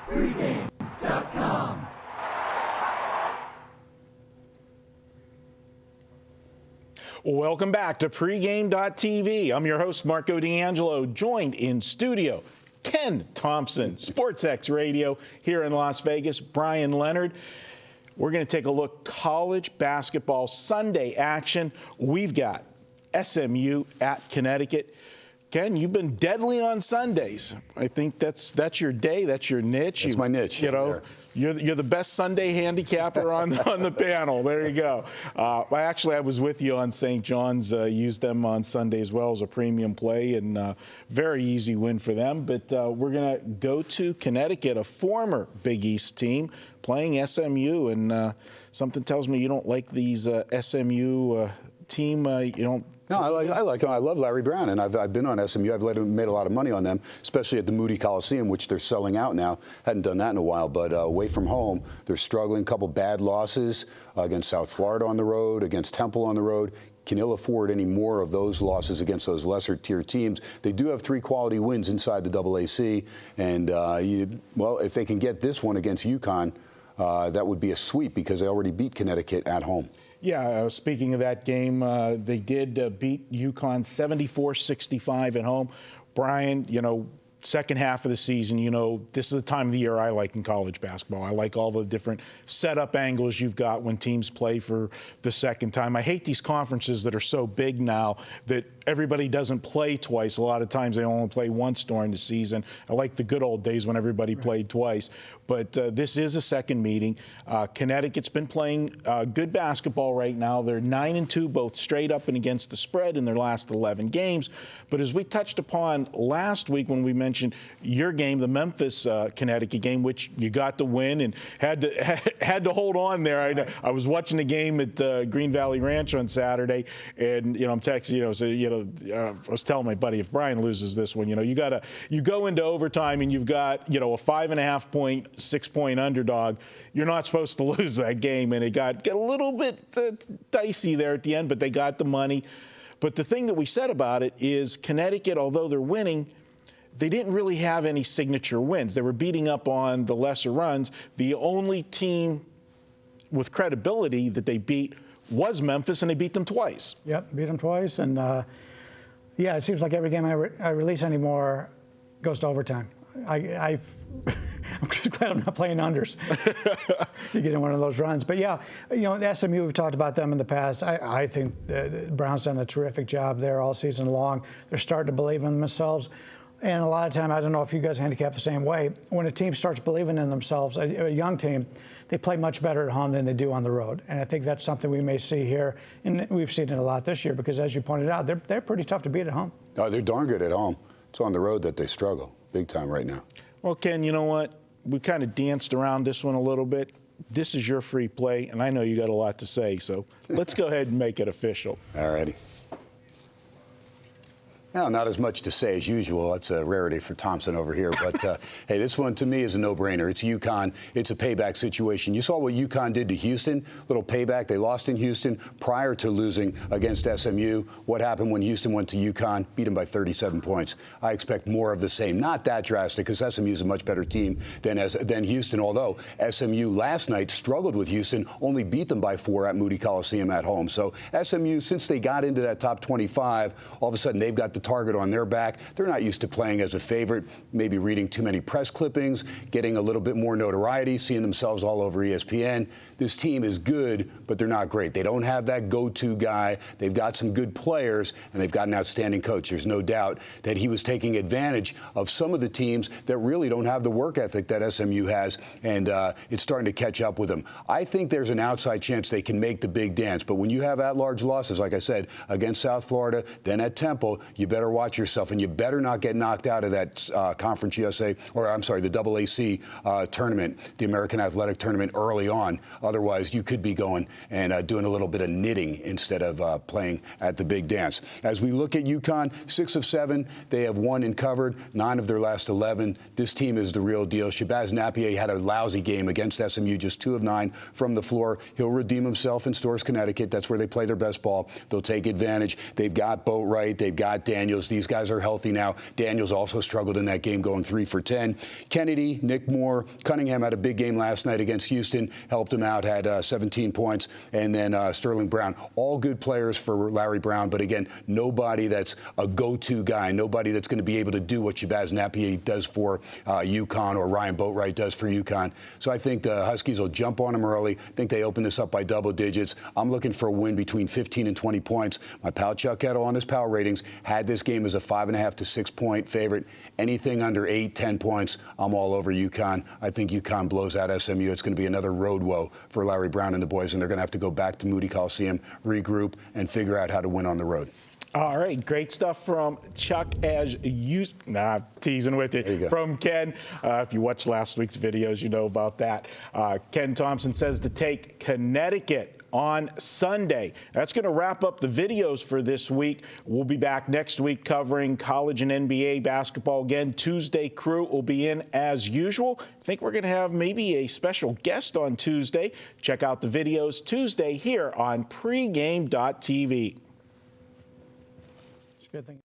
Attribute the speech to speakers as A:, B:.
A: Pregame.com.
B: Welcome back to Pregame.tv. I'm your host, Marco D'Angelo, joined in studio, Ken Thomson, SportsX Radio here in Las Vegas, Bryan Leonard. We're going to take a look college basketball Sunday action. We've got SMU at Connecticut. Ken, you've been deadly on Sundays. I think that's your day. That's your niche.
C: That's my niche.
B: You know, you're the best Sunday handicapper on the panel. There you go. I was with you on St. John's. Used them on Sunday as well as a premium play, and very easy win for them. But we're going to go to Connecticut, a former Big East team, playing SMU. And something tells me you don't like these SMU team. You don't.
C: No, I like them. I love Larry Brown, and I've been on SMU. I've made a lot of money on them, especially at the Moody Coliseum, which they're selling out now. Hadn't done that in a while, but away from home, they're struggling. A couple bad losses against South Florida on the road, against Temple on the road. Can ill afford any more of those losses against those lesser tier teams. They do have 3 quality wins inside the AAC, and if they can get this one against UConn, that would be a sweep because they already beat Connecticut at home.
B: Yeah, speaking of that game, they did beat UConn 74-65 at home. Bryan, second half of the season, this is the time of the year I like in college basketball. I like all the different setup angles you've got when teams play for the second time. I hate these conferences that are so big now that everybody doesn't play twice. A lot of times they only play once during the season. I like the good old days when everybody played twice. But this is a second meeting. Connecticut's been playing good basketball right now. They're 9-2, both straight up and against the spread in their last 11 games. But as we touched upon last week when we mentioned your game, the Memphis-Connecticut game, which you got to win and had to hold on there. I was watching the game at Green Valley Ranch on Saturday, and I'm texting, I was telling my buddy, if Bryan loses this one, you go into overtime and you've got, a 5.5 point, 6 point underdog. You're not supposed to lose that game, and it got a little bit dicey there at the end, but they got the money. But the thing that we said about it is Connecticut, although they're winning, they didn't really have any signature wins. They were beating up on the lesser runs. The only team with credibility that they beat was Memphis, and they beat them twice.
D: Yep, beat them twice. And, it seems like every game I release anymore goes to overtime. I'm just glad I'm not playing unders. You get in one of those runs. But, the SMU, we've talked about them in the past. I think Brown's done a terrific job there all season long. They're starting to believe in themselves. And a lot of time, I don't know if you guys handicap the same way, when a team starts believing in themselves, a young team, they play much better at home than they do on the road. And I think that's something we may see here. And we've seen it a lot this year because, as you pointed out, they're pretty tough to beat at home.
C: Oh, they're darn good at home. It's on the road that they struggle big time right now.
B: Well, Ken, you know what? We kind of danced around this one a little bit. This is your free play, and I know you got a lot to say, so let's go ahead and make it official.
C: All righty. Now, not as much to say as usual. That's a rarity for Thompson over here. But, hey, this one to me is a no-brainer. It's UConn. It's a payback situation. You saw what UConn did to Houston. Little payback. They lost in Houston prior to losing against SMU. What happened when Houston went to UConn? Beat them by 37 points. I expect more of the same. Not that drastic because SMU is a much better team than Houston, although SMU last night struggled with Houston, only beat them by 4 at Moody Coliseum at home. So SMU, since they got into that top 25, all of a sudden they've got the target on their back. They're not used to playing as a favorite, maybe reading too many press clippings, getting a little bit more notoriety, seeing themselves all over ESPN. This team is good, but they're not great. They don't have that go-to guy. They've got some good players, and they've got an outstanding coach. There's no doubt that he was taking advantage of some of the teams that really don't have the work ethic that SMU has, and it's starting to catch up with them. I think there's an outside chance they can make the big dance, but when you have at-large losses, like I said, against South Florida, then at Temple, you better watch yourself, and you better not get knocked out of that Conference USA, or I'm sorry, the AAC tournament, the American Athletic Tournament early on. Otherwise, you could be going and doing a little bit of knitting instead of playing at the big dance. As we look at UConn, 6 of 7, they have won and covered 9 of their last 11. This team is the real deal. Shabazz Napier had a lousy game against SMU, just 2 of 9 from the floor. He'll redeem himself in Storrs, Connecticut. That's where they play their best ball. They'll take advantage. They've got Boatwright. They've got Daniels. These guys are healthy now. Daniels also struggled in that game, going 3 for 10. Kennedy, Nick Moore, Cunningham had a big game last night against Houston, helped him out, had 17 points, and then Sterling Brown. All good players for Larry Brown, but again, nobody that's a go-to guy, nobody that's going to be able to do what Shabazz Napier does for UConn or Ryan Boatwright does for UConn. So I think the Huskies will jump on them early. I think they open this up by double digits. I'm looking for a win between 15 and 20 points. My pal Chuck Kettle on his power ratings had this game as a 5.5 to 6 point favorite. Anything under 8, 10 points, I'm all over UConn. I think UConn blows out SMU. It's going to be another road woe for Larry Brown and the boys, and they're going to have to go back to Moody Coliseum, regroup, and figure out how to win on the road.
B: All right, great stuff from Chuck as you. Nah, teasing with you.
C: There you go.
B: From Ken. If you watched last week's videos, you know about that. Ken Thomson says to take Connecticut on Sunday. That's going to wrap up the videos for this week. We'll be back next week covering college and NBA basketball again. Tuesday crew will be in as usual. I think we're going to have maybe a special guest on Tuesday. Check out the videos Tuesday here on pregame.tv.
D: Good thing.